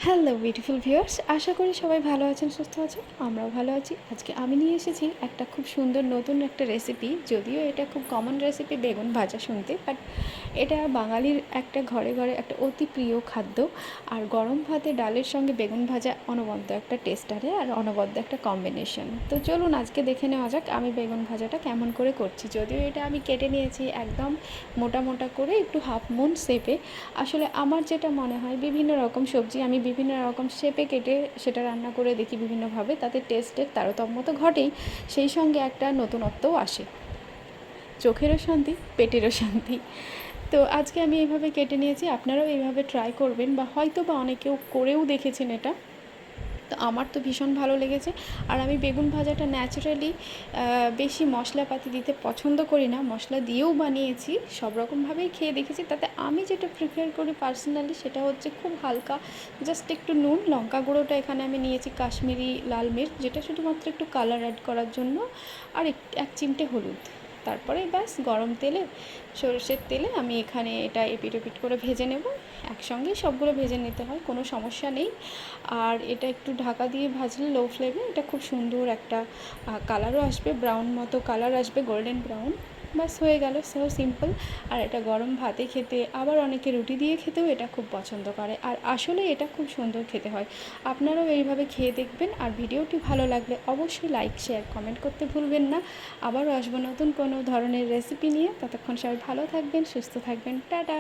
Hello beautiful viewers, আশা করি সবাই ভালো আছেন, সুস্থ আছেন। আমরাও ভালো আছি। আজকে আমি নিয়ে এসেছি একটা খুব সুন্দর নতুন একটা রেসিপি। যদিও এটা খুব কমন রেসিপি, বেগুন ভাজা শুনতে, বাট এটা বাঙালির একটা ঘরে ঘরে একটা অতি প্রিয় খাদ্য। আর গরম ভাতে ডালের সঙ্গে বেগুন ভাজা অনবদ্য একটা টেস্ট আরে আর অনবদ্য একটা কম্বিনেশন। তো চলুন আজকে দেখে নেওয়া যাক আমি বেগুন ভাজাটা কেমন করে করছি। যদিও এটা আমি কেটে নিয়েছি একদম মোটা মোটা করে, একটু হাফ মুন শেপে। আসলে আমার যেটা মনে হয়, বিভিন্ন রকম সবজি আমি বিভিন্ন রকম শেপে কেটে সেটা রান্না করে দেখি বিভিন্নভাবে, তাতে টেস্টের তারতম্য তো ঘটেই, সেই সঙ্গে একটা নতুনত্বও আসে। চোখেরও শান্তি, পেটেরও শান্তি। তো আজকে আমি এইভাবে কেটে নিয়েছি, আপনারাও এইভাবে ট্রাই করবেন, বা হয়তো বা অনেকেও করেও দেখেছেন এটা। তো আমার তো ভীষণ ভালো লেগেছে। আর আমি বেগুন ভাজাটা ন্যাচারালি বেশি মশলাপাতি দিতে পছন্দ করি না, মশলা দিয়েও বানিয়েছি, সব রকমভাবেই খেয়ে দেখেছি। তাতে আমি যেটা প্রিফার করি পার্সোনালি সেটা হচ্ছে খুব হালকা জাস্ট একটু নুন, লঙ্কা গুঁড়োটা এখানে আমি নিয়েছি কাশ্মীরি লাল মির্চ, যেটা শুধুমাত্র একটু কালার অ্যাড করার জন্য, আর এক চিমটে হলুদ। তারপরে ব্যাস গরম তেলে, সরষের তেলে আমি এখানে এটা এপিট ওপিট করে ভেজে নেব। একসঙ্গেই সবগুলো ভেজে নিতে হয়, কোনো সমস্যা নেই। আর এটা একটু ঢাকা দিয়ে ভাজলে লো ফ্লেমে এটা খুব সুন্দর একটা কালারও আসবে, ব্রাউন মতো কালার আসবে, গোল্ডেন ব্রাউন। ব্যাস হয়ে গেল, সো সিম্পল। আর এটা গরম ভাতে খেতে, আবার অনেকে রুটি দিয়ে খেতেও এটা খুব পছন্দ করে, আর আসলে এটা খুব সুন্দর খেতে হয়। আপনারাও এইভাবে খেয়ে দেখবেন। আর ভিডিওটি ভালো লাগলে অবশ্যই লাইক, শেয়ার, কমেন্ট করতে ভুলবেন না। আবারও আসবো নতুন কোনো ধরনের রেসিপি নিয়ে। ততক্ষণ সবাই ভালো থাকবেন, সুস্থ থাকবেন। টাটা।